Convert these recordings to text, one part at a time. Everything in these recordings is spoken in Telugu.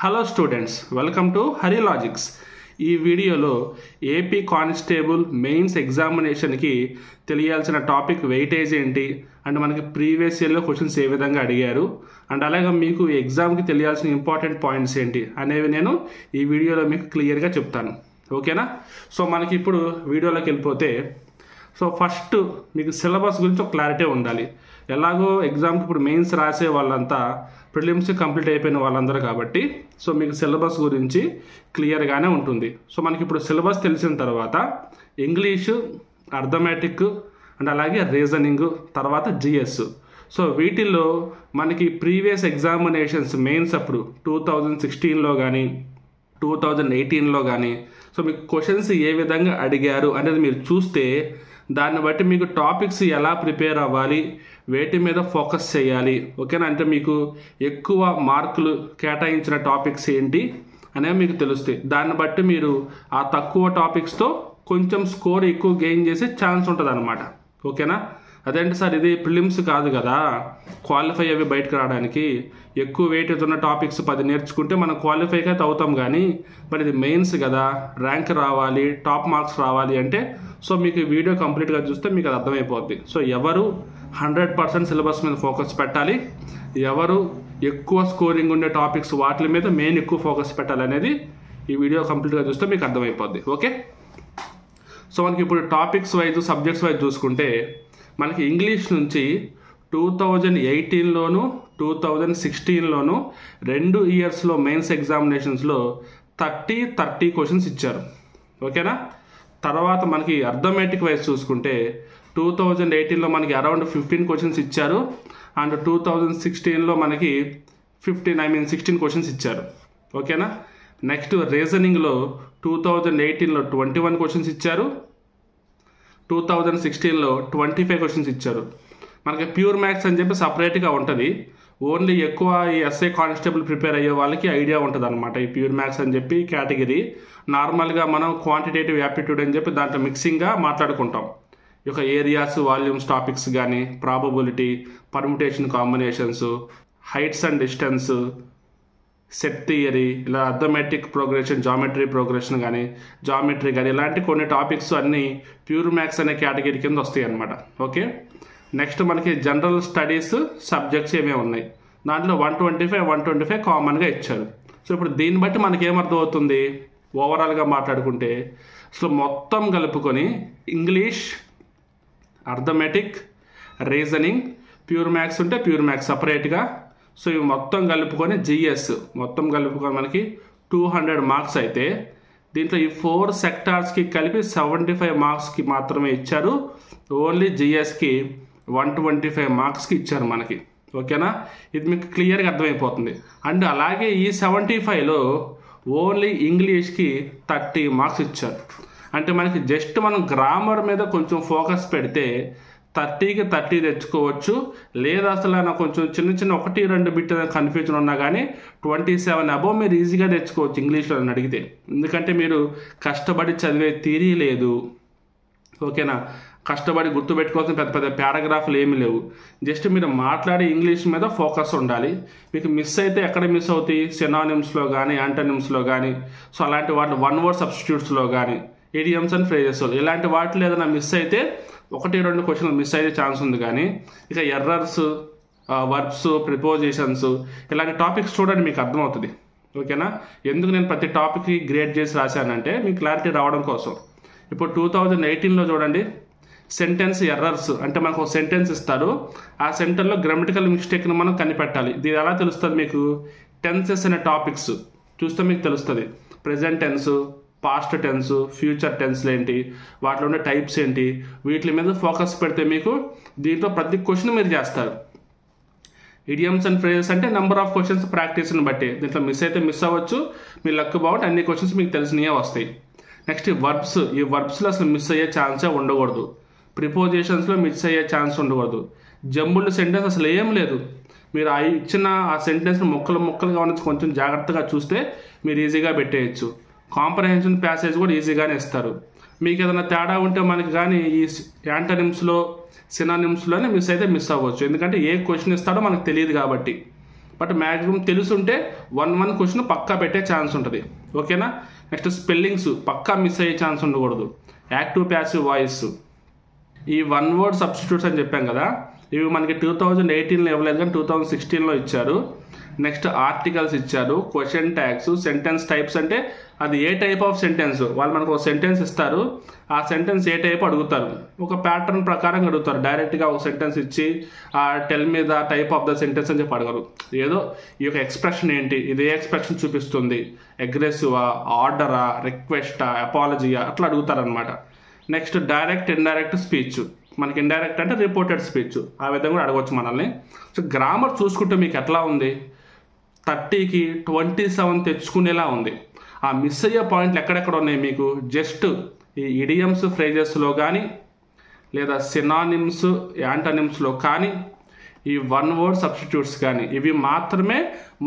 Hello students, welcome to Hari logics. ఈ వీడియోలో ఏపీ కానిస్టేబుల్ మెయిన్స్ ఎగ్జామినేషన్కి తెలియాల్సిన టాపిక్ వెయిటేజ్ ఏంటి అండ్ మనకి ప్రీవియస్ ఇయర్లో క్వశ్చన్స్ ఏ విధంగా అడిగారు అండ్ అలాగే మీకు ఎగ్జామ్కి తెలియాల్సిన ఇంపార్టెంట్ పాయింట్స్ ఏంటి అనేవి నేను ఈ వీడియోలో మీకు క్లియర్గా చెప్తాను. ఓకేనా? సో మనకి ఇప్పుడు వీడియోలోకి వెళ్ళిపోతే ఫస్ట్ మీకు సిలబస్ గురించి ఒక క్లారిటీ ఉండాలి. ఎలాగో ఎగ్జామ్కి ఇప్పుడు మెయిన్స్ రాసే వాళ్ళంతా ప్రిలిమ్స్ కంప్లీట్ అయిపోయిన వాళ్ళందరూ కాబట్టి మీకు సిలబస్ గురించి క్లియర్గానే ఉంటుంది. మనకి ఇప్పుడు సిలబస్ తెలిసిన తర్వాత ఇంగ్లీషు, అర్థమెటిక్ అండ్ అలాగే రీజనింగ్, తర్వాత జిఎస్. వీటిల్లో మనకి ప్రీవియస్ ఎగ్జామినేషన్స్ మెయిన్స్ అప్పుడు 2016లో కానీ 2018లో కానీ మీకు క్వశ్చన్స్ ఏ విధంగా అడిగారు అనేది మీరు చూస్తే దాన్ని బట్టి మీకు టాపిక్స్ ఎలా ప్రిపేర్ అవ్వాలి, వేటి మీద ఫోకస్ చేయాలి. ఓకేనా? అంటే మీకు ఎక్కువ మార్కులు కేటాయించిన టాపిక్స్ ఏంటి అనేవి మీకు తెలుస్తాయి. దాన్ని బట్టి మీరు ఆ తక్కువ టాపిక్స్తో కొంచెం స్కోర్ ఎక్కువ గెయిన్ చేసే ఛాన్స్ ఉంటుంది అన్నమాట. ఓకేనా? అదేంటి సార్, ఇది ప్రిలిమ్స్ కాదు కదా, క్వాలిఫై అవి బయటకు రావడానికి ఎక్కువ వెయిటేజ్ ఉన్న టాపిక్స్ 10 నేర్చుకుంటే మనం క్వాలిఫైకి అయితే అవుతాం, కానీ మరి ఇది మెయిన్స్ కదా, ర్యాంక్ రావాలి, టాప్ మార్క్స్ రావాలి అంటే మీకు ఈ వీడియో కంప్లీట్గా చూస్తే మీకు అది అర్థమైపోద్ది. ఎవరు 100% సిలబస్ మీద ఫోకస్ పెట్టాలి, ఎవరు ఎక్కువ స్కోరింగ్ ఉండే టాపిక్స్ వాటి మీద మెయిన్ ఎక్కువ ఫోకస్ పెట్టాలి అనేది ఈ వీడియో కంప్లీట్గా చూస్తే మీకు అర్థమైపోద్ది. ఓకే? మనకి ఇప్పుడు టాపిక్స్ వైజ్, సబ్జెక్ట్స్ వైజ్ చూసుకుంటే మనకి ఇంగ్లీష్ నుంచి 2018లోను 2016లోను 2 ఇయర్స్లో మెయిన్స్ ఎగ్జామినేషన్స్లో 30 క్వశ్చన్స్ ఇచ్చారు. ఓకేనా? తర్వాత మనకి అర్థమెటిక్ వైజ్ చూసుకుంటే 2018లో మనకి అరౌండ్ 15 క్వశ్చన్స్ ఇచ్చారు అండ్ 2016లో మనకి 16 క్వశ్చన్స్ ఇచ్చారు. ఓకేనా? నెక్స్ట్ రీజనింగ్లో 2018లో 21 క్వశ్చన్స్ ఇచ్చారు, 2016లో 25 క్వశ్చన్స్ ఇచ్చారు. మనకి ప్యూర్ మ్యాథ్స్ అని చెప్పి సపరేట్గా ఉంటుంది. ఓన్లీ ఎక్కువ ఈ ఎస్ఐ కానిస్టేబుల్ ప్రిపేర్ అయ్యే వాళ్ళకి ఐడియా ఉంటుంది అనమాట ఈ ప్యూర్ మ్యాథ్స్ అని చెప్పి కేటగిరీ. నార్మల్గా మనం క్వాంటిటేటివ్ యాప్టిట్యూడ్ అని చెప్పి దాంట్లో మిక్సింగ్గా మాట్లాడుకుంటాం. ఈ యొక్క ఏరియాస్, వాల్యూమ్స్ టాపిక్స్ కానీ, probability, permutation combinations, heights and distance, set theory, ఇలా అర్థమెటిక్ ప్రోగ్రెషన్, జామెట్రీ ప్రోగ్రెషన్ కానీ, జామెట్రీ కానీ, ఇలాంటి కొన్ని టాపిక్స్ అన్నీ ప్యూర్ మ్యాథ్స్ అనే కేటగిరీ కింద వస్తాయి అన్నమాట. ఓకే? నెక్స్ట్ మనకి జనరల్ స్టడీస్ సబ్జెక్ట్స్ ఏమేమి ఉన్నాయి, దాంట్లో 125 కామన్గా ఇచ్చారు. ఇప్పుడు దీన్ని బట్టి మనకి ఏమర్థం అవుతుంది, ఓవరాల్గా మాట్లాడుకుంటే మొత్తం కలుపుకొని English, arithmetic, reasoning, pure maths ఉంటే ప్యూర్ మ్యాథ్స్ సపరేట్గా, ఇవి మొత్తం కలుపుకొని జిఎస్ మొత్తం కలుపుకొని మనకి 200 మార్క్స్ అయితే దీంట్లో ఈ 4 సెక్టార్స్కి కలిపి 75 మార్క్స్కి మాత్రమే ఇచ్చారు. ఓన్లీ జిఎస్కి 125 మార్క్స్కి ఇచ్చారు మనకి. ఓకేనా? ఇది మీకు క్లియర్గా అర్థమైపోతుంది. అండ్ అలాగే ఈ 75లో ఓన్లీ ఇంగ్లీష్కి 30 మార్క్స్ ఇచ్చారు. అంటే మనకి జస్ట్ మనం గ్రామర్ మీద కొంచెం ఫోకస్ పెడితే 30కి 30 తెచ్చుకోవచ్చు, లేదా అసలు నాకు కొంచెం చిన్న 1-2 బిట్ కన్ఫ్యూజన్ ఉన్నా కానీ 27 అబోవ్ మీరు ఈజీగా తెచ్చుకోవచ్చు ఇంగ్లీష్లో అని అడిగితే. ఎందుకంటే మీరు కష్టపడి చదివే థియరీ లేదు. ఓకేనా? కష్టపడి గుర్తుపెట్టుకోవాల్సిన పెద్ద పెద్ద పారాగ్రాఫ్లు ఏమీ లేవు. జస్ట్ మీరు మాట్లాడే ఇంగ్లీష్ మీద ఫోకస్ ఉండాలి. మీకు మిస్ అయితే ఎక్కడ మిస్ అవుతాయి, సినానిమ్స్లో కానీ, యాంటనిమ్స్లో కానీ, అలాంటి వాటి 1 వర్డ్ సబ్స్టిట్యూట్స్లో కానీ, ఇడియమ్స్ అండ్ ఫ్రేజెస్ ఇలాంటి వాటిలో ఏదైనా మిస్ అయితే 1-2 క్వశ్చన్లు మిస్ అయ్యే ఛాన్స్ ఉంది. కానీ ఇక ఎర్రర్స్, వర్బ్స్, ప్రిపోజిషన్స్ ఇలాంటి టాపిక్స్ చూడండి, మీకు అర్థమవుతుంది. ఓకేనా? ఎందుకు నేను ప్రతి టాపిక్కి గ్రేడ్ చేసి రాశానంటే మీకు క్లారిటీ రావడం కోసం. ఇప్పుడు 2018లో చూడండి, సెంటెన్స్ ఎర్రర్స్ అంటే మనకు ఒక సెంటెన్స్ ఇస్తారు, ఆ సెంటెన్స్లో గ్రామటికల్ మిస్టేక్ని మనం కనిపెట్టాలి. ఇది ఎలా తెలుస్తుంది మీకు, టెన్సెస్ అనే టాపిక్స్ చూస్తే మీకు తెలుస్తుంది. Present tense, past tense, future టెన్స్లు ఏంటి, వాటిలో ఉండే టైప్స్ ఏంటి, వీటి మీద ఫోకస్ పెడితే మీకు దీంట్లో ప్రతి క్వశ్చన్ మీరు చేస్తారు. ఇడియమ్స్ అండ్ ఫ్రేజెస్ అంటే నెంబర్ ఆఫ్ క్వశ్చన్స్ ప్రాక్టీస్ని బట్టి, దీంట్లో మిస్ అయితే మిస్ అవ్వచ్చు, మీ లక్ బాగుంటే అన్ని క్వశ్చన్స్ మీకు తెలిసినవే వస్తాయి. నెక్స్ట్ వర్బ్స్, ఈ వర్బ్స్లో అసలు మిస్ అయ్యే ఛాన్సే ఉండకూడదు. ప్రిపోజిషన్స్లో మిస్ అయ్యే ఛాన్స్ ఉండకూడదు. జంబుల్డ్ సెంటెన్స్ అసలు ఏం లేదు, మీరు ఇచ్చిన ఆ సెంటెన్స్ని ముక్కలుగా ఉన్న కొంచెం జాగ్రత్తగా చూస్తే మీరు ఈజీగా పెట్టేయచ్చు. కాంప్రహెన్షన్ ప్యాసేజ్ కూడా ఈజీగానే ఇస్తారు. మీకు ఏదైనా తేడా ఉంటే మనకి కానీ ఈ యాంటనిమ్స్లో, సినానిమ్స్లోనే మిస్ అయితే మిస్ అవ్వచ్చు. ఎందుకంటే ఏ క్వశ్చన్ ఇస్తాడో మనకు తెలియదు కాబట్టి. బట్ మ్యాక్సిమం తెలుసుంటే 1 క్వశ్చన్ పక్కా పెట్టే ఛాన్స్ ఉంటుంది. ఓకేనా. నెక్స్ట్ స్పెల్లింగ్స్ పక్కా మిస్ అయ్యే ఛాన్స్ ఉండకూడదు. యాక్టివ్ ప్యాసివ్ వాయిస్, ఈ 1 వర్డ్ సబ్స్టిట్యూట్స్ అని చెప్పాం కదా, ఇవి మనకి 2018లో ఇవ్వలేదు కానీ 2016లో ఇచ్చారు. నెక్స్ట్ ఆర్టికల్స్ ఇచ్చారు, క్వశ్చన్ ట్యాగ్స్, సెంటెన్స్ టైప్స్ అంటే అది ఏ టైప్ ఆఫ్ సెంటెన్స్, వాళ్ళు మనకు ఒక సెంటెన్స్ ఇస్తారు, ఆ సెంటెన్స్ ఏ టైప్ అడుగుతారు, ఒక ప్యాటర్న్ ప్రకారం అడుగుతారు. డైరెక్ట్గా ఒక సెంటెన్స్ ఇచ్చి tell me the type of the sentence అని చెప్పి అడగరు. ఏదో ఈ యొక్క ఎక్స్ప్రెషన్ ఏంటి, ఇది ఏ ఎక్స్ప్రెషన్ చూపిస్తుంది, అగ్రెసివా, ఆర్డరా, రిక్వెస్టా, అపాలజీయా, అట్లా అడుగుతారనమాట. నెక్స్ట్ డైరెక్ట్ ఇండైరెక్ట్ స్పీచ్, మనకి ఇండైరెక్ట్ అంటే రిపోర్టెడ్ స్పీచ్, ఆ విధంగా కూడా అడగవచ్చు మనల్ని. సో గ్రామర్ చూసుకుంటే మీకు ఎట్లా ఉంది, 30కి 27 తెచ్చుకునేలా ఉంది. ఆ మిస్ అయ్యే పాయింట్లు ఎక్కడెక్కడ ఉన్నాయి మీకు, జస్ట్ ఈ ఇడియమ్స్ ఫ్రేజెస్లో కానీ లేదా సినానిమ్స్ యాంటనిమ్స్లో కానీ ఈ 1 వర్డ్ సబ్స్టిట్యూట్స్ కానీ ఇవి మాత్రమే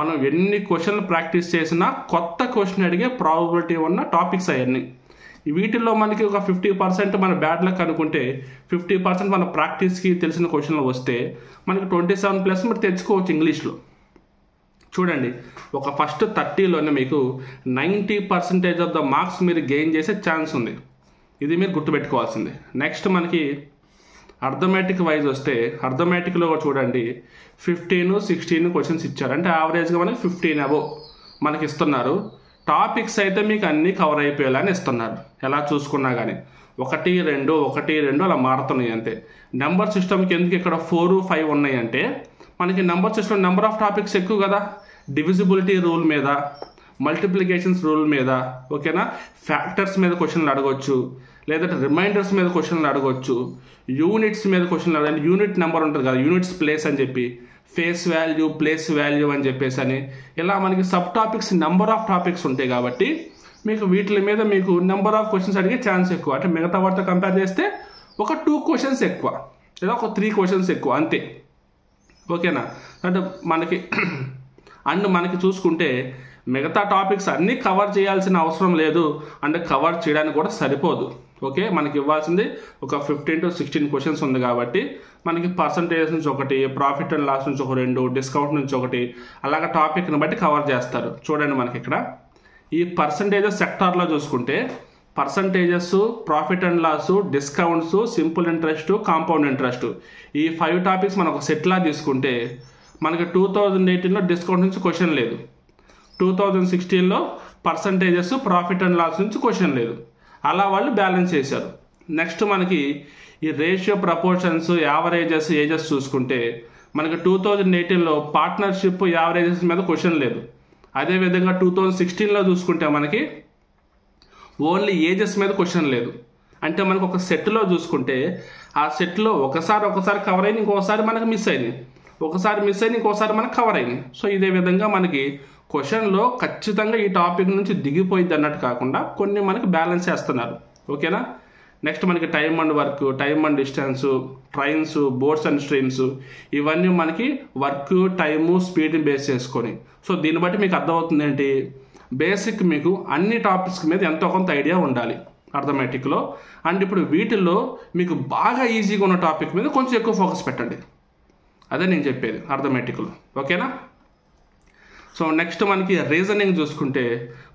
మనం ఎన్ని క్వశ్చన్లు ప్రాక్టీస్ చేసినా కొత్త క్వశ్చన్ అడిగే ప్రాబబిలిటీ ఉన్న టాపిక్స్ అవన్నీ. వీటిల్లో మనకి ఒక 50% మన బ్యాడ్ లక్ అనుకుంటే 50% మన ప్రాక్టీస్కి తెలిసిన క్వశ్చన్లు వస్తే మనకి 27+ మీరు తెచ్చుకోవచ్చు ఇంగ్లీష్లో. చూడండి, ఒక ఫస్ట్ 30లోనే మీకు 90% ఆఫ్ ద మార్క్స్ మీరు గెయిన్ చేసే ఛాన్స్ ఉంది. ఇది మీరు గుర్తుపెట్టుకోవాల్సింది. నెక్స్ట్ మనకి అర్థమెటిక్ వైజ్ వస్తే అర్థమెటిక్లో చూడండి 15-16 క్వశ్చన్స్ ఇచ్చారు, అంటే యావరేజ్గా మనకి 15 అబోవ్ మనకి ఇస్తున్నారు. టాపిక్స్ అయితే మీకు అన్నీ కవర్ అయిపోయేలానే ఇస్తున్నారు, ఎలా చూసుకున్నా కానీ 1, 2 అలా మారుతున్నాయి అంతే. నెంబర్ సిస్టమ్కి ఎందుకు ఇక్కడ 4, 5 ఉన్నాయి అంటే మనకి number system number of topics ఎక్కువ కదా, డివిజిబిలిటీ రూల్ మీద, మల్టిప్లికేషన్స్ రూల్ మీద, ఓకేనా, ఫ్యాక్టర్స్ మీద క్వశ్చన్లు అడగవచ్చు, లేదంటే రిమైండర్స్ మీద క్వశ్చన్లు అడగవచ్చు, యూనిట్స్ మీద క్వశ్చన్లు అడగండి. యూనిట్ నెంబర్ ఉంటుంది కదా, యూనిట్స్ ప్లేస్ అని చెప్పి, ఫేస్ వాల్యూ, ప్లేస్ వాల్యూ అని చెప్పేసి అని, ఇలా మనకి sub topics number of topics ఉంటాయి కాబట్టి మీకు వీటి మీద మీకు నెంబర్ ఆఫ్ క్వశ్చన్స్ అడిగే ఛాన్స్ ఎక్కువ. అంటే మిగతా వాటితో కంపేర్ చేస్తే ఒక 2 క్వశ్చన్స్ ఎక్కువ లేదా ఒక 3 క్వశ్చన్స్ ఎక్కువ అంతే. ఓకేనా. అంటే మనకి చూసుకుంటే మిగతా టాపిక్స్ అన్నీ కవర్ చేయాల్సిన అవసరం లేదు, అంటే కవర్ చేయడానికి కూడా సరిపోదు. ఓకే, మనకి ఇవ్వాల్సింది ఒక 15-16 క్వశ్చన్స్ ఉంది కాబట్టి మనకి పర్సంటేజ్ నుంచి ఒకటి, ప్రాఫిట్ అండ్ లాస్ నుంచి ఒక 2, డిస్కౌంట్ నుంచి ఒకటి, అలాగ టాపిక్ని బట్టి కవర్ చేస్తారు. చూడండి మనకి ఇక్కడ ఈ పర్సంటేజెస్ సెక్టార్లో చూసుకుంటే percentages, profit and loss, discounts, simple interest, compound interest, ఈ 5 టాపిక్స్ మనం ఒక సెట్లా తీసుకుంటే మనకి 2018లో డిస్కౌంట్ నుంచి క్వశ్చన్ లేదు, 2016లో పర్సంటేజెస్, ప్రాఫిట్ అండ్ లాస్ నుంచి క్వశ్చన్ లేదు, అలా వాళ్ళు బ్యాలెన్స్ చేశారు. నెక్స్ట్ మనకి ఈ రేషియో, ప్రపోర్షన్స్, యావరేజెస్, ఏజెస్ చూసుకుంటే మనకి 2018లో పార్ట్నర్షిప్, యావరేజెస్ మీద క్వశ్చన్ లేదు. అదేవిధంగా 2016లో చూసుకుంటే మనకి ఓన్లీ ఏజెస్ మీద క్వశ్చన్ లేదు. అంటే మనకు ఒక సెట్లో చూసుకుంటే ఆ సెట్లో ఒకసారి కవర్ అయింది, ఇంకోసారి మనకు మిస్ అయింది, ఒకసారి మిస్ అయింది, ఇంకోసారి మనకు కవర్ అయింది. సో ఇదే విధంగా మనకి క్వశ్చన్లో ఖచ్చితంగా ఈ టాపిక్ నుంచి దిగిపోయింది అన్నట్టు కాకుండా కొన్ని మనకి బ్యాలెన్స్ చేస్తున్నారు. ఓకేనా. నెక్స్ట్ మనకి time and work, time and distance, trains, boards and streams, ఇవన్నీ మనకి వర్క్, టైము, స్పీడ్ని బేస్ చేసుకొని. సో దీన్ని బట్టి మీకు అర్థమవుతుంది ఏంటి, బేసిక్ మీకు అన్ని టాపిక్స్ మీద ఎంతో కొంత ఐడియా ఉండాలి అర్థమెటిక్లో. అండ్ ఇప్పుడు వీటిల్లో మీకు బాగా ఈజీగా ఉన్న టాపిక్ మీద కొంచెం ఎక్కువ ఫోకస్ పెట్టండి, అదే నేను చెప్పేది అర్థమెటిక్లో. ఓకేనా. సో నెక్స్ట్ మనకి రీజనింగ్ చూసుకుంటే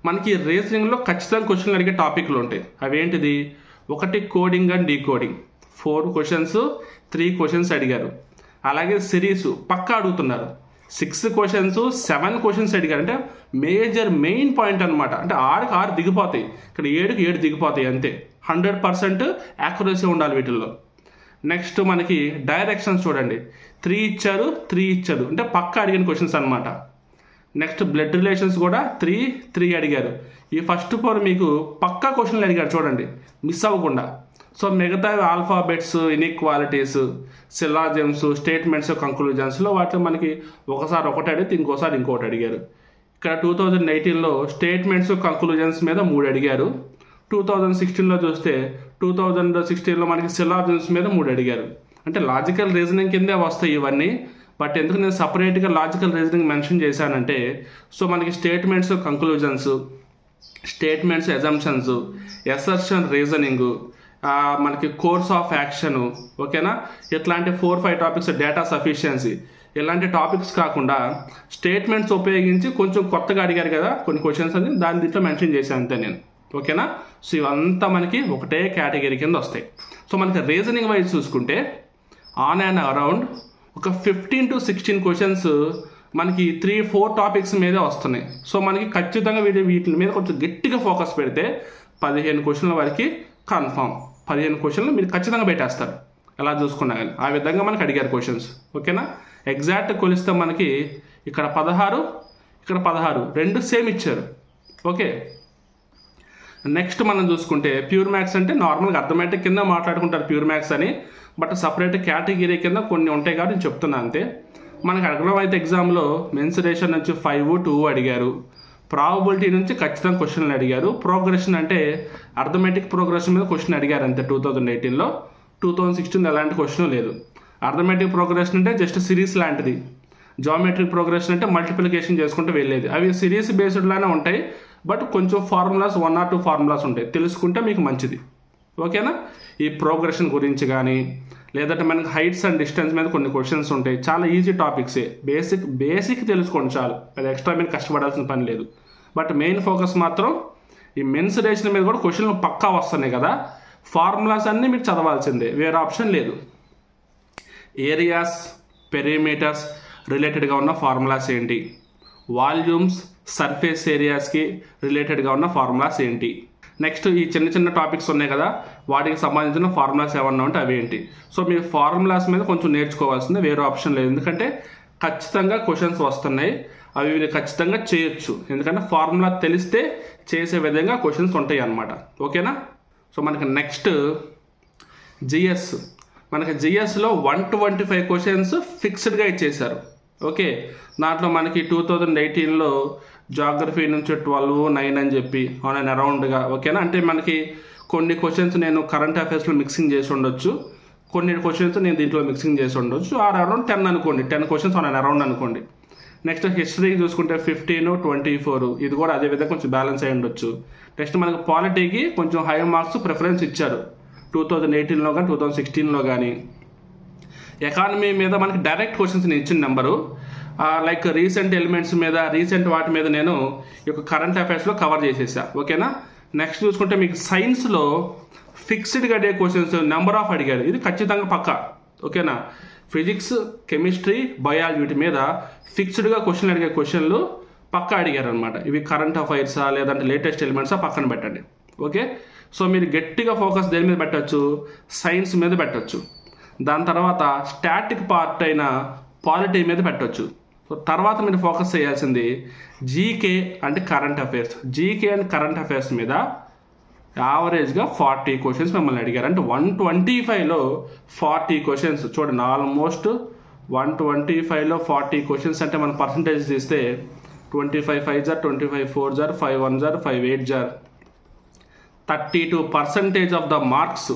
మనకి రీజనింగ్లో ఖచ్చితంగా క్వశ్చన్లు అడిగే టాపిక్లు ఉంటాయి. అవి ఏంటిది, 1 coding and decoding, 4 questions, 3 questions అడిగారు. అలాగే సిరీస్ పక్కా అడుగుతున్నారు, 6 క్వశ్చన్స్, 7 క్వశ్చన్స్ అడిగారు. అంటే మెయిన్ పాయింట్ అనమాట. అంటే 6కి 6 దిగిపోతాయి, ఇక్కడ 7కి 7 దిగిపోతాయి అంతే. 100% యాక్యురసీ ఉండాలి వీటిల్లో. నెక్స్ట్ మనకి డైరెక్షన్స్ చూడండి, 3 ఇచ్చారు, 3 ఇచ్చారు, అంటే పక్కా అడిగిన క్వశ్చన్స్ అనమాట. నెక్స్ట్ బ్లడ్ రిలేషన్స్ కూడా 3 అడిగారు. ఈ ఫస్ట్ 4 మీకు పక్కా క్వశ్చన్లు అడిగారు చూడండి, మిస్ అవ్వకుండా. సో మిగతా ఆల్ఫాబెట్స్, ఇన్ఈక్వాలిటీస్, సిలాజిమ్స్, స్టేట్మెంట్స్, కంక్లూజన్స్లో వాటిలో మనకి ఒకసారి ఒకటి అడిగితే ఇంకోసారి ఇంకోటి అడిగారు. ఇక్కడ 2018లో స్టేట్మెంట్స్, కంక్లూజన్స్ మీద 3 అడిగారు. 2016లో చూస్తే 2016లో మనకి సిలాజిమ్స్ మీద 3 అడిగారు. అంటే లాజికల్ రీజనింగ్ కిందే వస్తాయి ఇవన్నీ. బట్ ఎందుకు నేను సపరేట్గా లాజికల్ రీజనింగ్ మెన్షన్ చేశానంటే, సో మనకి statements, conclusions, statements, assumptions, assertion reasoning, మనకి కోర్స్ ఆఫ్ యాక్షన్, ఓకేనా, ఇట్లాంటి 4-5 టాపిక్స్, డేటా సఫిషియన్సీ, ఇలాంటి టాపిక్స్ కాకుండా స్టేట్మెంట్స్ ఉపయోగించి కొంచెం కొత్తగా అడిగారు కదా కొన్ని క్వశ్చన్స్ అని దాని దీంట్లో మెన్షన్ చేశాను అంతే నేను. ఓకేనా? సో ఇవంతా మనకి ఒకటే కేటగిరీ కింద వస్తాయి. సో మనకి రీజనింగ్ వైజ్ చూసుకుంటే ఆన్ అండ్ అరౌండ్ ఒక 15 to 16 క్వశ్చన్స్ మనకి 3-4 టాపిక్స్ మీదే వస్తున్నాయి. సో మనకి ఖచ్చితంగా వీటి మీద కొంచెం గట్టిగా ఫోకస్ పెడితే 15 క్వశ్చన్ల వరకు కన్ఫామ్. 15 క్వశ్చన్లు మీరు ఖచ్చితంగా పెట్టేస్తారు ఎలా చూసుకున్నా కానీ. ఆ విధంగా మనకి అడిగారు క్వశ్చన్స్. ఓకేనా? ఎగ్జాక్ట్ కొలిస్తే మనకి ఇక్కడ 16 ఇక్కడ 16 రెండు సేమ్ ఇచ్చారు. ఓకే, నెక్స్ట్ మనం చూసుకుంటే ప్యూర్ మ్యాథ్స్ అంటే నార్మల్గా అర్థమెటిక్ కింద మాట్లాడుకుంటారు ప్యూర్ మ్యాథ్స్ అని, బట్ సపరేట్ కేటగిరీ కింద కొన్ని ఉంటాయి కాబట్టి నేను చెప్తున్నా అంతే. మనకి అడగడం అయితే ఎగ్జామ్లో మెన్సురేషన్ నుంచి 5, 2 అడిగారు. ప్రాబబిలిటీ నుంచి ఖచ్చితంగా క్వశ్చన్లు అడిగారు. ప్రోగ్రెషన్ అంటే అర్థమెటిక్ ప్రోగ్రెషన్ మీద క్వశ్చన్ అడిగారు అంతే 2018లో. 2016 ఎలాంటి క్వశ్చన్ లేదు. అర్థమెటిక్ ప్రోగ్రెషన్ అంటే జస్ట్ సిరీస్ లాంటిది. జామెట్రిక్ ప్రోగ్రెషన్ అంటే మల్టిప్లికేషన్ చేసుకుంటూ వెళ్ళేది. అవి సిరీస్ బేస్డ్ లానే ఉంటాయి, బట్ కొంచెం ఫార్ములాస్ 1 or 2 ఫార్ములాస్ ఉంటాయి, తెలుసుకుంటే మీకు మంచిది. ఓకేనా? ఈ ప్రోగ్రెషన్ గురించి కానీ లేదంటే మనకి హైట్స్ అండ్ డిస్టెన్స్ మీద కొన్ని క్వశ్చన్స్ ఉంటాయి. చాలా ఈజీ టాపిక్సే, బేసిక్ తెలుసుకోండి చాలు, అది ఎక్స్ట్రా మీరు కష్టపడాల్సిన పని లేదు. బట్ మెయిన్ ఫోకస్ మాత్రం ఈ మెన్సురేషన్ మీద కూడా క్వశ్చన్లు పక్కా వస్తున్నాయి కదా. ఫార్ములాస్ అన్నీ మీరు చదవాల్సిందే, వేరే ఆప్షన్ లేదు. ఏరియాస్, పెరిమీటర్స్ రిలేటెడ్గా ఉన్న ఫార్ములాస్ ఏంటి, వాల్యూమ్స్, సర్ఫేస్ ఏరియాస్కి రిలేటెడ్గా ఉన్న ఫార్ములాస్ ఏంటి, నెక్స్ట్ ఈ చిన్న చిన్న టాపిక్స్ ఉన్నాయి కదా వాటికి సంబంధించిన ఫార్ములాస్ ఏమన్నా ఉంటే అవి ఏంటి. సో మీరు ఫార్ములాస్ మీద కొంచెం నేర్చుకోవాల్సిందే, వేరే ఆప్షన్ లేదు. ఎందుకంటే ఖచ్చితంగా క్వశ్చన్స్ వస్తున్నాయి, అవి మీరు ఖచ్చితంగా చేయొచ్చు. ఎందుకంటే ఫార్ములా తెలిస్తే చేసే విధంగా క్వశ్చన్స్ ఉంటాయి అన్నమాట. ఓకేనా? సో మనకి నెక్స్ట్ జిఎస్. మనకి జిఎస్లో 125 క్వశ్చన్స్ ఫిక్స్డ్గా ఇచ్చేశారు. ఓకే, దాంట్లో మనకి 2018లో జాగ్రఫీ నుంచి 12, 9 అని చెప్పి ఆన్ అండ్ అరౌండ్గా. ఓకేనా? అంటే మనకి కొన్ని క్వశ్చన్స్ నేను కరెంట్ అఫైర్స్లో మిక్సింగ్ చేసి ఉండొచ్చు, కొన్ని క్వశ్చన్స్ నేను దీంట్లో మిక్సింగ్ చేసి ఉండొచ్చు. ఆర్ అరౌండ్ 10 అనుకోండి, 10 క్వశ్చన్స్ ఆన్ అండ్ అరౌండ్ అనుకోండి. నెక్స్ట్ హిస్టరీ చూసుకుంటే 15, 24 ఇది కూడా అదే విధంగా కొంచెం బ్యాలెన్స్ అయి ఉండొచ్చు. నెక్స్ట్ మనకి పాలిటీకి కొంచెం హై మార్క్స్ ప్రిఫరెన్స్ ఇచ్చారు 2018లో కానీ 2016లో కానీ. ఎకానమీ మీద మనకి డైరెక్ట్ క్వశ్చన్స్ నేను ఇచ్చిన నెంబరు, లైక్ రీసెంట్ ఎలిమెంట్స్ మీద, రీసెంట్ వాటి మీద నేను ఈ యొక్క కరెంట్ అఫైర్స్లో కవర్ చేసేసా. ఓకేనా? నెక్స్ట్ చూసుకుంటే మీకు సైన్స్లో ఫిక్స్డ్గా అడిగే క్వశ్చన్స్ నెంబర్ ఆఫ్ అడిగారు, ఇది ఖచ్చితంగా పక్కా. ఓకేనా? ఫిజిక్స్, కెమిస్ట్రీ, బయాలజీ వీటి మీద ఫిక్స్డ్గా క్వశ్చన్ అడిగే క్వశ్చన్లు పక్కా అడిగారు అనమాట. ఇవి కరెంట్ అఫైర్సా లేదంటే లేటెస్ట్ ఎలిమెంట్సా పక్కన పెట్టండి. ఓకే, సో మీరు గట్టిగా ఫోకస్ దేని మీద పెట్టచ్చు, సైన్స్ మీద పెట్టచ్చు. దాని తర్వాత స్టాటిక్ పార్ట్ అయిన పాలిటీ మీద పెట్టవచ్చు. సో తర్వాత మీరు ఫోకస్ చేయాల్సింది జీకే అంటే current affairs. GK and current affairs మీద యావరేజ్గా 40 క్వశ్చన్స్ మిమ్మల్ని అడిగారు. అంటే 125లో 40 క్వశ్చన్స్ చూడండి. ఆల్మోస్ట్ 125లో 40 క్వశ్చన్స్ అంటే మన పర్సంటేజ్ తీస్తే 25 5s are 25 4s are 5 1s are 5 8s are 32% of the marks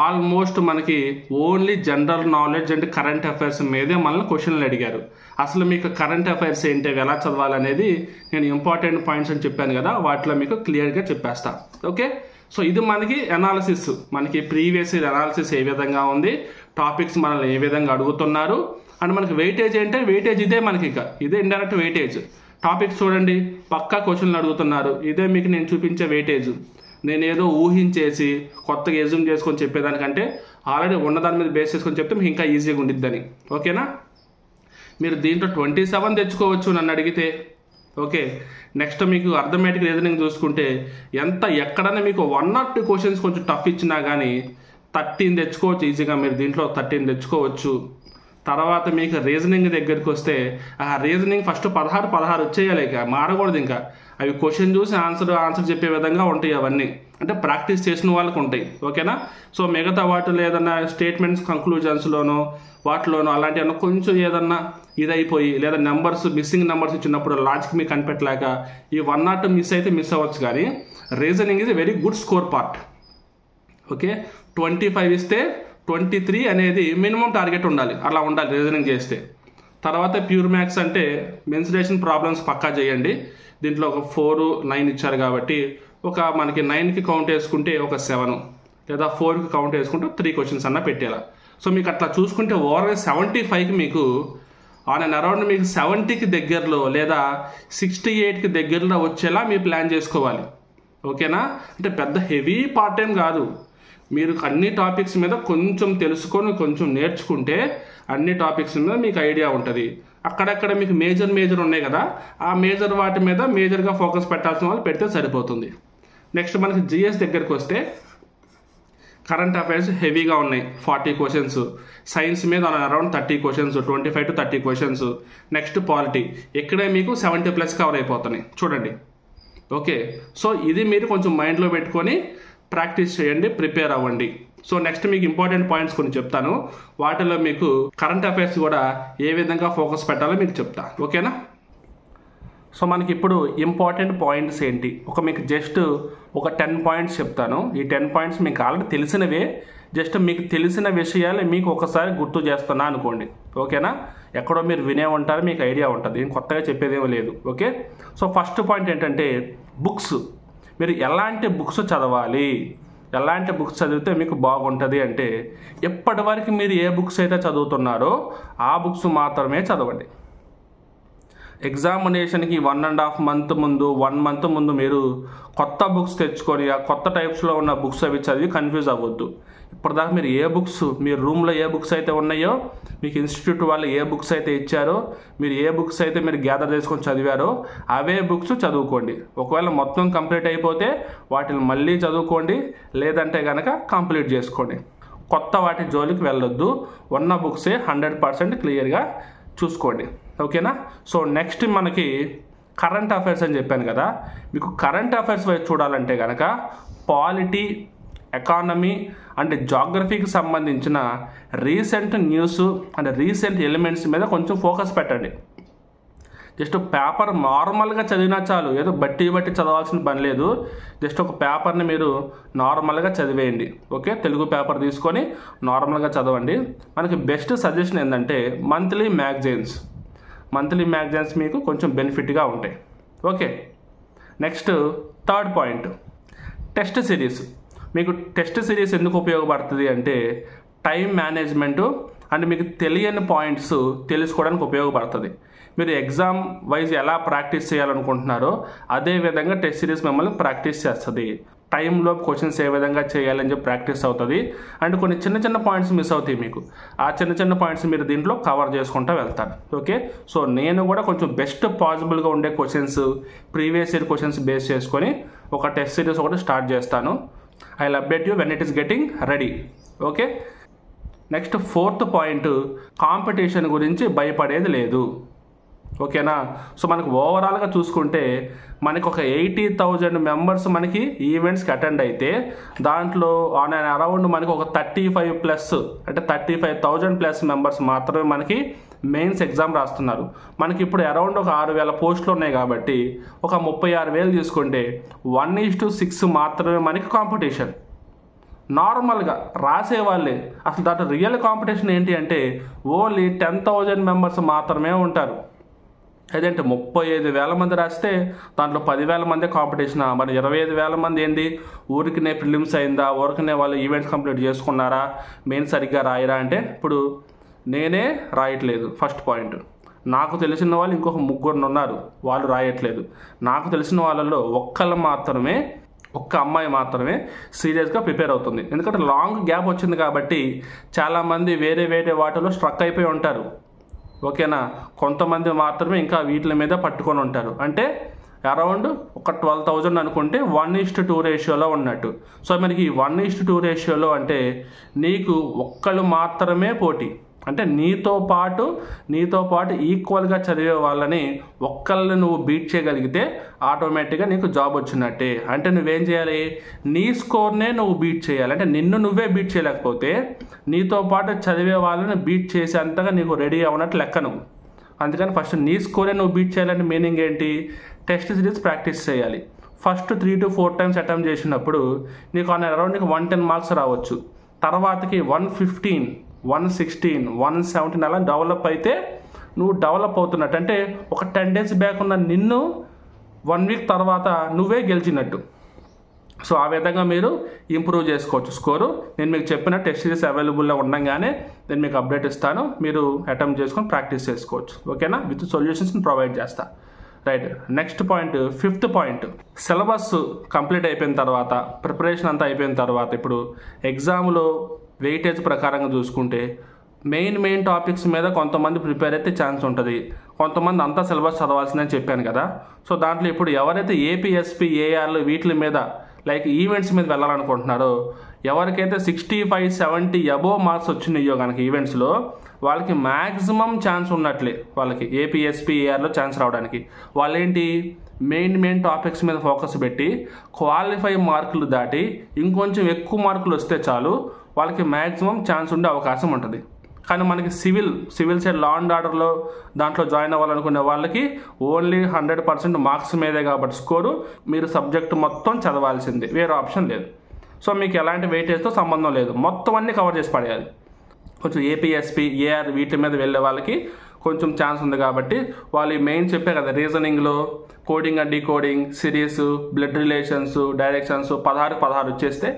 almost మనకి only general knowledge and current affairs మీదే మనల్ని క్వశ్చన్లు అడిగారు. అసలు మీకు కరెంట్ అఫైర్స్ ఏంటి, ఎలా చదవాలనేది నేను ఇంపార్టెంట్ పాయింట్స్ అని చెప్పాను కదా, వాటిలో మీకు క్లియర్గా చెప్పేస్తా. ఓకే, సో ఇది మనకి అనాలిసిస్, మనకి ప్రీవియస్ ఇయర్ అనాలిసిస్ ఏ విధంగా ఉంది, టాపిక్స్ మనల్ని ఏ విధంగా అడుగుతున్నారు, అండ్ మనకి వెయిటేజ్ అంటే వెయిటేజ్ ఇదే మనకి, ఇదే ఇండైరెక్ట్ వెయిటేజ్. టాపిక్స్ చూడండి పక్కా క్వశ్చన్లు అడుగుతున్నారు, ఇదే మీకు నేను చూపించే వెయిటేజ్. నేను ఏదో ఊహించేసి కొత్తగా ఎజ్యూమ్ చేసుకొని చెప్పేదానికంటే ఆల్రెడీ ఉన్నదాని మీద బేస్ చేసుకొని చెప్తే మీకు ఇంకా ఈజీగా ఉండిద్దని. ఓకేనా? మీరు దీంట్లో 27 తెచ్చుకోవచ్చు నన్ను అడిగితే. ఓకే, నెక్స్ట్ మీకు అర్థమెటిక్ రీజనింగ్ చూసుకుంటే ఎక్కడైనా మీకు 1 or 2 క్వశ్చన్స్ కొంచెం టఫ్ ఇచ్చినా కానీ 13 తెచ్చుకోవచ్చు ఈజీగా. మీరు దీంట్లో 13 తెచ్చుకోవచ్చు. తర్వాత మీకు రీజనింగ్ దగ్గరికి వస్తే ఆ రీజనింగ్ ఫస్ట్ 16 వచ్చేయాలి, ఇక మారకూడదు. ఇంకా అవి క్వశ్చన్ చూసి ఆన్సర్ చెప్పే విధంగా ఉంటాయి అవన్నీ, అంటే ప్రాక్టీస్ చేసిన వాళ్ళకు ఉంటాయి. ఓకేనా? సో మిగతా వాటిలో ఏదన్నా స్టేట్మెంట్స్ కంక్లూజన్స్లోనో వాటిలోనో అలాంటివన్నా కొంచెం ఏదన్నా ఇదైపోయి లేదా నెంబర్స్ మిస్సింగ్ నెంబర్స్ ఇచ్చినప్పుడు లాజిక్ మీకు కనిపెట్టలేక ఈ 1 or 2 మిస్ అయితే మిస్ అవ్వచ్చు. కానీ reasoning is a very good score part. Okay, 25 ఇస్తే 23 అనేది మినిమం టార్గెట్ ఉండాలి, అలా ఉండాలి రీజనింగ్ చేస్తే. తర్వాత ప్యూర్ మ్యాథ్స్ అంటే మెన్సురేషన్ ప్రాబ్లమ్స్ పక్కా చేయండి. దీంట్లో ఒక 4 9 ఇచ్చారు కాబట్టి ఒక మనకి 9కి కౌంట్ వేసుకుంటే ఒక 7 లేదా 4కి కౌంట్ వేసుకుంటే 3 క్వశ్చన్స్ అన్నా పెట్టేలా. సో మీకు అట్లా చూసుకుంటే ఓవరాల్ 75కి మీకు ఆన్ అండ్ అరౌండ్ మీకు 70కి దగ్గరలో లేదా 68కి దగ్గరలో వచ్చేలా మీరు ప్లాన్ చేసుకోవాలి. ఓకేనా? అంటే పెద్ద హెవీ పార్ట్ టైం కాదు. మీరు అన్ని టాపిక్స్ మీద కొంచెం తెలుసుకొని కొంచెం నేర్చుకుంటే అన్ని టాపిక్స్ మీద మీకు ఐడియా ఉంటుంది. అక్కడక్కడ మీకు మేజర్ ఉన్నాయి కదా, ఆ మేజర్ వాటి మీద మేజర్గా ఫోకస్ పెట్టాల్సిన వాళ్ళు పెడితే సరిపోతుంది. నెక్స్ట్ మనకి జిఎస్ దగ్గరికి వస్తే కరెంట్ అఫైర్స్ హెవీగా ఉన్నాయి, 40 క్వశ్చన్స్. సైన్స్ మీద around 30 questions, 25 to 30 questions. Next polity, ఇక్కడే మీకు 70+ కవర్ అయిపోతున్నాయి చూడండి. ఓకే, సో ఇది మీరు కొంచెం మైండ్లో పెట్టుకొని ప్రాక్టీస్ చేయండి, ప్రిపేర్ అవ్వండి. సో నెక్స్ట్ మీకు ఇంపార్టెంట్ పాయింట్స్ కొన్ని చెప్తాను, వాటిలో మీకు కరెంట్ అఫైర్స్ కూడా ఏ విధంగా ఫోకస్ పెట్టాలో మీకు చెప్తా. ఓకేనా? సో మనకి ఇప్పుడు ఇంపార్టెంట్ పాయింట్స్ ఏంటి, మీకు జస్ట్ ఒక 10 పాయింట్స్ చెప్తాను. ఈ 10 పాయింట్స్ మీకు ఆల్రెడీ తెలిసినవే, జస్ట్ మీకు తెలిసిన విషయాలు మీకు ఒకసారి గుర్తు చేస్తున్నా అనుకోండి. ఓకేనా? ఎక్కడో మీరు వినే ఉంటారు, మీకు ఐడియా ఉంటుంది, ఏం కొత్తగా చెప్పేదేమో లేదు. ఓకే, సో ఫస్ట్ పాయింట్ ఏంటంటే బుక్స్. మీరు ఎలాంటి బుక్స్ చదవాలి, ఎలాంటి బుక్స్ చదివితే మీకు బాగుంటుంది అంటే, ఎప్పటి వరకు మీరు ఏ బుక్స్ అయితే చదువుతున్నారో ఆ బుక్స్ మాత్రమే చదవండి. ఎగ్జామినేషన్కి 1.5 month ముందు, 1 month ముందు మీరు కొత్త బుక్స్ తెచ్చుకొని ఆ కొత్త టైప్స్లో ఉన్న బుక్స్ అవి చదివి కన్ఫ్యూజ్ అవ్వద్దు. ఇప్పటిదాకా మీరు ఏ బుక్స్, మీ రూమ్లో ఏ బుక్స్ అయితే ఉన్నాయో, మీకు ఇన్స్టిట్యూట్ వాళ్ళు ఏ బుక్స్ అయితే ఇచ్చారో, మీరు ఏ బుక్స్ అయితే మీరు గ్యాదర్ చేసుకొని చదివారో అవే బుక్స్ చదువుకోండి. ఒకవేళ మొత్తం కంప్లీట్ అయిపోతే వాటిని మళ్ళీ చదువుకోండి, లేదంటే కనుక కంప్లీట్ చేసుకోండి. కొత్త వాటి జోలికి వెళ్ళొద్దు, ఉన్న బుక్సే 100% క్లియర్గా చూసుకోండి. ఓకేనా? సో నెక్స్ట్ మనకి కరెంట్ అఫైర్స్ అని చెప్పాను కదా, మీకు కరెంట్ అఫైర్స్ వైపు చూడాలంటే కనుక పాలిటీ, ఎకానమీ అండ్ జాగ్రఫీకి సంబంధించిన recent news and recent elements మీద కొంచెం ఫోకస్ పెట్టండి. జస్ట్ పేపర్ నార్మల్గా చదివినా చాలు, ఏదో బట్టి చదవాల్సిన పని లేదు. జస్ట్ ఒక పేపర్ని మీరు నార్మల్గా చదివేయండి. ఓకే, తెలుగు పేపర్ తీసుకొని నార్మల్గా చదవండి. మనకి బెస్ట్ సజెషన్ ఏంటంటే మంత్లీ మ్యాగజైన్స్ మీకు కొంచెం బెనిఫిట్గా ఉంటాయి. Okay, next third point test series. మీకు టెస్ట్ సిరీస్ ఎందుకు ఉపయోగపడుతుంది అంటే టైం మేనేజ్మెంటు అండ్ మీకు తెలియని పాయింట్స్ తెలుసుకోవడానికి ఉపయోగపడుతుంది. మీరు ఎగ్జామ్ వైజ్ ఎలా ప్రాక్టీస్ చేయాలనుకుంటున్నారో అదే విధంగా టెస్ట్ సిరీస్ మిమ్మల్ని ప్రాక్టీస్ చేస్తుంది. టైంలో క్వశ్చన్స్ ఏ విధంగా చేయాలని చెప్పి ప్రాక్టీస్ అవుతుంది. అండ్ కొన్ని చిన్న పాయింట్స్ మిస్ అవుతాయి మీకు, ఆ చిన్న పాయింట్స్ మీరు దీంట్లో కవర్ చేసుకుంటూ వెళ్తారు. ఓకే, సో నేను కూడా కొంచెం బెస్ట్ పాసిబుల్గా ఉండే questions, previous year questions base చేసుకొని ఒక టెస్ట్ సిరీస్ ఒకటి స్టార్ట్ చేస్తాను. I will update you when it is getting ready. Okay, next fourth point competition గురించి భయపడేది లేదు. ఓకేనా? సో మనకు ఓవరాల్గా చూసుకుంటే మనకు ఒక 80,000 మెంబర్స్ మనకి ఈవెంట్స్కి అటెండ్ అయితే దాంట్లో ఆన్ అండ్ అరౌండ్ మనకి ఒక 35+ అంటే 35,000+ మెంబర్స్ మాత్రమే మనకి మెయిన్స్ ఎగ్జామ్ రాస్తున్నారు. మనకి ఇప్పుడు అరౌండ్ ఒక 6,000 పోస్టులు ఉన్నాయి కాబట్టి ఒక 36,000 తీసుకుంటే 1:6 మాత్రమే మనకి కాంపిటీషన్. నార్మల్గా రాసేవాళ్ళే. అసలు దాంట్లో రియల్ కాంపిటీషన్ ఏంటి అంటే ఓన్లీ 10,000 మెంబర్స్ మాత్రమే ఉంటారు. ఏదంటే 35,000 మంది రాస్తే దాంట్లో 10,000 మందే కాంపిటీషన్. మరి 25,000 మంది ఏంటి, ఊరికినే ప్రిలిమ్స్ అయిందా, ఊరికినే వాళ్ళు ఈవెంట్స్ కంప్లీట్ చేసుకున్నారా, మెయిన్ సరిగ్గా రాయరా అంటే ఇప్పుడు నేనే రాయట్లేదు. ఫస్ట్ పాయింట్, నాకు తెలిసిన వాళ్ళు ఇంకొక 3 ఉన్నారు, వాళ్ళు రాయట్లేదు. నాకు తెలిసిన వాళ్ళల్లో ఒక్క అమ్మాయి మాత్రమే సీరియస్గా ప్రిపేర్ అవుతుంది. ఎందుకంటే లాంగ్ గ్యాప్ వచ్చింది కాబట్టి చాలామంది వేరే వాటిలో స్ట్రక్ అయిపోయి ఉంటారు. ఓకేనా? కొంతమంది మాత్రమే ఇంకా వీటి మీద పట్టుకొని ఉంటారు. అంటే అరౌండ్ ఒక 12,000 అనుకుంటే 1:2 రేషియోలో ఉన్నట్టు. సో మనకి 1:2 రేషియోలో అంటే నీకు ఒక్కళ్ళు మాత్రమే పోటీ. అంటే నీతో పాటు ఈక్వల్గా చదివే వాళ్ళని ఒక్కళ్ళని నువ్వు బీట్ చేయగలిగితే ఆటోమేటిక్గా నీకు జాబ్ వచ్చినట్టే. అంటే నువ్వేం చేయాలి, నీ స్కోర్నే నువ్వు బీట్ చేయాలి. అంటే నిన్ను నువ్వే బీట్ చేయలేకపోతే నీతో పాటు చదివే వాళ్ళని బీట్ చేసేంతగా నీకు రెడీ అవ్వనట్టు లెక్క నువ్వు. అందుకని ఫస్ట్ నీ స్కోరే నువ్వు బీట్ చేయాలంటే మీనింగ్ ఏంటి, టెస్ట్ సిరీస్ ప్రాక్టీస్ చేయాలి. ఫస్ట్ 3 to 4 times అటెంప్ట్ చేసినప్పుడు నీకు అరౌండ్ నీకు 110 మార్క్స్ రావచ్చు. తర్వాతకి 115, 116, 117 అలా డెవలప్ అయితే నువ్వు డెవలప్ అవుతున్నట్టు. అంటే ఒక 10 days బ్యాక్ ఉన్న నిన్ను 1 week తర్వాత నువ్వే గెలిచినట్టు. సో ఆ విధంగా మీరు ఇంప్రూవ్ చేసుకోవచ్చు స్కోరు. నేను మీకు చెప్పిన టెస్ట్ సిరీస్ అవైలబుల్లో ఉండగానే నేను మీకు అప్డేట్ ఇస్తాను, మీరు అటెంప్ట్ చేసుకొని ప్రాక్టీస్ చేసుకోవచ్చు. ఓకేనా, విత్ సొల్యూషన్స్ని ప్రొవైడ్ చేస్తా. Right, next point, 5th point, syllabus complete అయిపోయిన తర్వాత, ప్రిపరేషన్ అంతా అయిపోయిన తర్వాత, ఇప్పుడు ఎగ్జామ్లో వెయిటేజ్ ప్రకారంగా చూసుకుంటే మెయిన్ టాపిక్స్ మీద కొంతమంది ప్రిపేర్ అయితే ఛాన్స్ ఉంటుంది, కొంతమంది అంతా సిలబస్ చదవాల్సిందని చెప్పాను కదా. సో దాంట్లో ఇప్పుడు ఎవరైతే ఏపీఎస్పీ ఏఆర్లు వీటి మీద లైక్ ఈవెంట్స్ మీద వెళ్ళాలనుకుంటున్నారో, ఎవరికైతే 65-70 అబోవ్ మార్క్స్ వచ్చినాయో కనుక ఈవెంట్స్లో, వాళ్ళకి మ్యాక్సిమం ఛాన్స్ ఉన్నట్లే వాళ్ళకి ఏపీఎస్పీ ఏఆర్లో ఛాన్స్ రావడానికి. వాళ్ళేంటి మెయిన్ టాపిక్స్ మీద ఫోకస్ పెట్టి క్వాలిఫై మార్కులు దాటి ఇంకొంచెం ఎక్కువ మార్కులు వస్తే చాలు వాళ్ళకి మ్యాక్సిమం ఛాన్స్ ఉండే అవకాశం ఉంటుంది. కానీ మనకి సివిల్ సైడ్ లా అండ్ ఆర్డర్లో దాంట్లో జాయిన్ అవ్వాలనుకునే వాళ్ళకి ఓన్లీ 100% మార్క్స్ మీదే కాబట్టి స్కోరు, మీరు సబ్జెక్ట్ మొత్తం చదవాల్సిందే, వేరే ఆప్షన్ లేదు. సో మీకు ఎలాంటి వెయిటేజ్తో సంబంధం లేదు, మొత్తం అన్నీ కవర్ చేసి పడేయాలి. కొంచెం ఏపీఎస్పీ ఏఆర్ వీటి మీద వెళ్ళే వాళ్ళకి కొంచెం ఛాన్స్ ఉంది కాబట్టి వాళ్ళు మెయిన్ చెప్పే కదా, రీజనింగ్లో coding and decoding, series, blood relations, directions 16 వచ్చేస్తే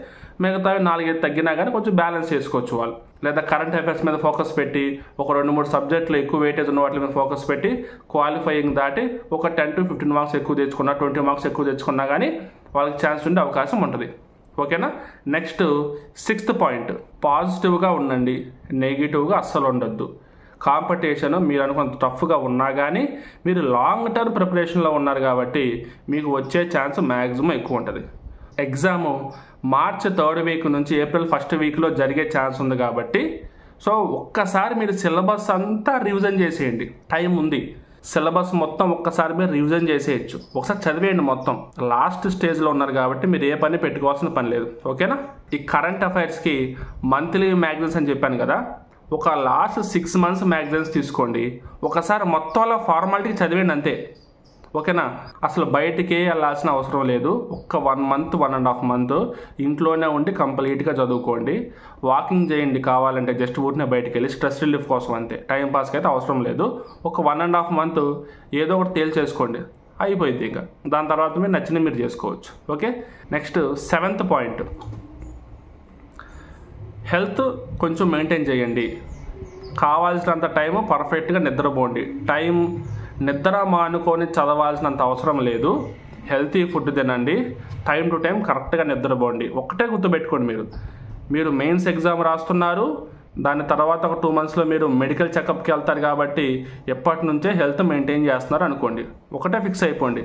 మిగతావి 4-5 తగ్గినా కానీ కొంచెం బ్యాలెన్స్ చేసుకోవచ్చు వాళ్ళు. లేదా కరెంట్ అఫైర్స్ మీద ఫోకస్ పెట్టి ఒక 2-3 సబ్జెక్టులు ఎక్కువ వెయిటేజ్ ఉన్న వాటి మీద ఫోకస్ పెట్టి క్వాలిఫైయింగ్ దాటి ఒక 10-15 మార్క్స్ ఎక్కువ తెచ్చుకున్నా, 20 మార్క్స్ ఎక్కువ తెచ్చుకున్నా కానీ వాళ్ళకి ఛాన్స్ ఉండే అవకాశం ఉంటుంది. ఓకేనా, నెక్స్ట్ 6th పాయింట్, పాజిటివ్గా ఉండండి, నెగిటివ్గా అస్సలు ఉండొద్దు. కాంపిటీషన్ మీరు అనుకున్న టఫ్గా ఉన్నా కానీ మీరు లాంగ్ టర్మ్ ప్రిపరేషన్లో ఉన్నారు కాబట్టి మీకు వచ్చే ఛాన్స్ మ్యాక్సిమం ఎక్కువ ఉంటుంది. ఎగ్జాము మార్చ్ 3rd వీక్ నుంచి ఏప్రిల్ 1st వీక్లో జరిగే ఛాన్స్ ఉంది కాబట్టి సో ఒక్కసారి మీరు సిలబస్ అంతా రివిజన్ చేసేయండి, టైం ఉంది. సిలబస్ మొత్తం ఒక్కసారి మీరు రివిజన్ చేసేయచ్చు, ఒకసారి చదివేయండి మొత్తం. లాస్ట్ స్టేజ్లో ఉన్నారు కాబట్టి మీరు ఏ పని పెట్టుకోవాల్సిన పని లేదు. ఓకేనా, ఈ కరెంట్ అఫైర్స్కి మంత్లీ మ్యాగజైన్స్ అని చెప్పాను కదా, ఒక లాస్ట్ 6 months మ్యాగజైన్స్ తీసుకోండి, ఒకసారి మొత్తంలో ఫార్మాలిటీ చదివేయండి అంతే. ఓకేనా, అసలు బయటికి వెళ్ళాల్సిన అవసరం లేదు. ఒక్క 1 month 1.5 months ఇంట్లోనే ఉండి కంప్లీట్గా చదువుకోండి. వాకింగ్ చేయండి కావాలంటే, జస్ట్ ఊరినే బయటికి వెళ్ళి స్ట్రెస్ రిలీఫ్ కోసం అంతే, టైం పాస్కి అయితే అవసరం లేదు. ఒక 1.5 months ఏదో ఒకటి తేల్చేసుకోండి, అయిపోయింది. ఇంకా దాని తర్వాత మీరు నచ్చినవి మీరు చేసుకోవచ్చు. Okay, next 7th point, health కొంచెం మెయింటైన్ చేయండి. కావాల్సినంత టైము పర్ఫెక్ట్గా నిద్రపోండి. నిద్ర మానుకొని చదవాల్సినంత అవసరం లేదు. హెల్తీ ఫుడ్ తినండి, టైం టు టైం కరెక్ట్గా నిద్రపోండి. ఒక్కటే గుర్తుపెట్టుకోండి, మీరు మెయిన్స్ ఎగ్జామ్ రాస్తున్నారు, దాని తర్వాత ఒక 2 monthsలో మీరు మెడికల్ చెకప్కి వెళ్తారు కాబట్టి ఎప్పటి నుంచే హెల్త్ మెయింటైన్ చేస్తున్నారు అనుకోండి. ఒకటే ఫిక్స్ అయిపోండి,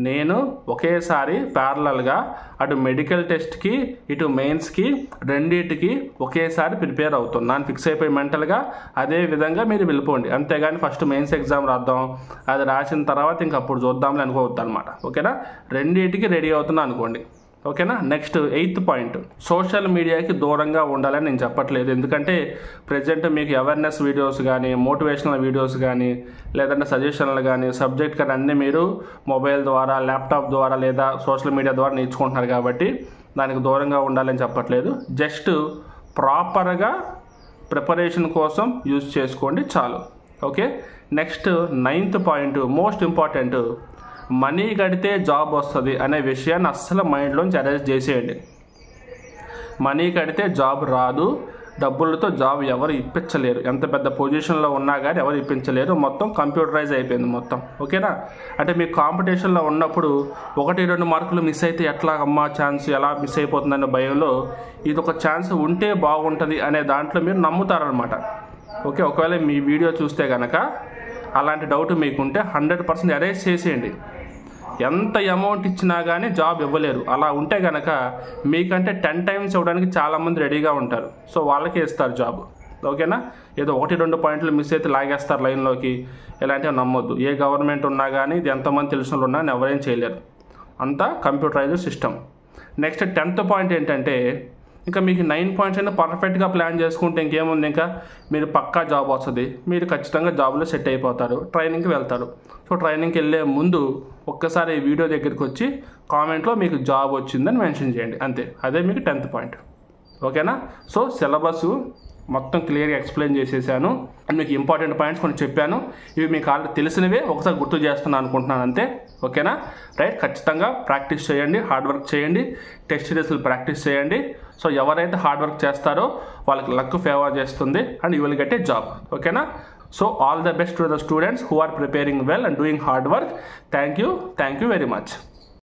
నేను ఒకేసారి ప్యారలల్గా అటు మెడికల్ టెస్ట్కి ఇటు మెయిన్స్కి రెండింటికి ఒకేసారి ప్రిపేర్ అవుతున్నాను ఫిక్స్ అయిపోయి మెంటల్గా అదే విధంగా మీరు వెళ్ళిపోండి. అంతేగాని ఫస్ట్ మెయిన్స్ ఎగ్జామ్ రాద్దాం, అది రాసిన తర్వాత ఇంక అప్పుడు చూద్దాంలే అనుకోవద్దు అనమాట. ఓకేనా, రెండింటికి రెడీ అవుతున్నా అనుకోండి. ఓకేనా, నెక్స్ట్ 8th పాయింట్, సోషల్ మీడియాకి దూరంగా ఉండాలని నేను చెప్పట్లేదు, ఎందుకంటే ప్రజెంట్ మీకు అవేర్నెస్ వీడియోస్ కానీ, మోటివేషనల్ వీడియోస్ కానీ, లేదంటే సజెషన్లు కానీ, సబ్జెక్ట్ కానీ అన్నీ మీరు మొబైల్ ద్వారా, ల్యాప్టాప్ ద్వారా లేదా సోషల్ మీడియా ద్వారా నేర్చుకుంటున్నారు కాబట్టి దానికి దూరంగా ఉండాలని చెప్పట్లేదు. జస్ట్ ప్రాపర్గా ప్రిపరేషన్ కోసం యూజ్ చేసుకోండి చాలు. Okay, next 9th point, most important, money కడితే జాబ్ వస్తుంది అనే విషయాన్ని అస్సలు మైండ్లోంచి అరేంజ్ చేసేయండి. మనీ కడితే జాబ్ రాదు, డబ్బులతో జాబ్ ఎవరు ఇప్పించలేరు, ఎంత పెద్ద పొజిషన్లో ఉన్నా కానీ ఎవరు ఇప్పించలేరు, మొత్తం కంప్యూటరైజ్ అయిపోయింది మొత్తం. ఓకేనా, అంటే మీకు కాంపిటీషన్లో ఉన్నప్పుడు 1-2 మార్కులు మిస్ అయితే ఎట్లా అమ్మా ఛాన్స్ ఎలా మిస్ అయిపోతుందనే భయంలో ఇది ఒక ఛాన్స్ ఉంటే బాగుంటుంది అనే దాంట్లో మీరు నమ్ముతారనమాట. ఓకే, ఒకవేళ మీ వీడియో చూస్తే కనుక అలాంటి డౌట్ మీకుంటే 100% అరేంజ్ చేసేయండి. ఎంత అమౌంట్ ఇచ్చినా కానీ జాబ్ ఇవ్వలేరు, అలా ఉంటే కనుక మీకంటే 10 times ఇవ్వడానికి చాలామంది రెడీగా ఉంటారు, సో వాళ్ళకే ఇస్తారు జాబ్. ఓకేనా, ఏదో 1-2 పాయింట్లు మిస్ అయితే లాగేస్తారు లైన్లోకి, ఇలాంటివి నమ్మొద్దు. ఏ గవర్నమెంట్ ఉన్నా కానీ ఇది ఎంతమంది తెలిసిన వాళ్ళు ఉన్నా ఎవరేం చేయలేరు, అంతా computerised system. Next 10th point ఏంటంటే, ఇంకా మీకు 9 points అయినా పర్ఫెక్ట్గా ప్లాన్ చేసుకుంటే ఇంకేముంది, ఇంకా మీరు పక్కా జాబ్ వస్తుంది, మీరు ఖచ్చితంగా జాబ్లో సెట్ అయిపోతారు, ట్రైనింగ్కి వెళ్తారు. సో ట్రైనింగ్కి వెళ్ళే ముందు ఒక్కసారి ఈ వీడియో దగ్గరికి వచ్చి కామెంట్లో మీకు జాబ్ వచ్చిందని మెన్షన్ చేయండి అంతే, అదే మీకు 10th పాయింట్. ఓకేనా, సో సిలబస్ మొత్తం క్లియర్గా ఎక్స్ప్లెయిన్ చేసేసాను అండ్ మీకు ఇంపార్టెంట్ పాయింట్స్ కొన్ని చెప్పాను. ఇవి మీకు ఆల్రెడీ తెలిసినవే ఒకసారి గుర్తు చేస్తున్నాను అనుకుంటున్నాను అంతే. ఓకేనా? రైట్, ఖచ్చితంగా ప్రాక్టీస్ చేయండి, హార్డ్ వర్క్ చేయండి, టెస్ట్ సిరీస్లు ప్రాక్టీస్ చేయండి. సో ఎవరైతే హార్డ్ వర్క్ చేస్తారో వాళ్ళకి లక్ ఫేవర్ చేస్తుంది and you will get a job. ఓకేనా? So all the best to the students who are preparing well and doing hard work. Thank you very much.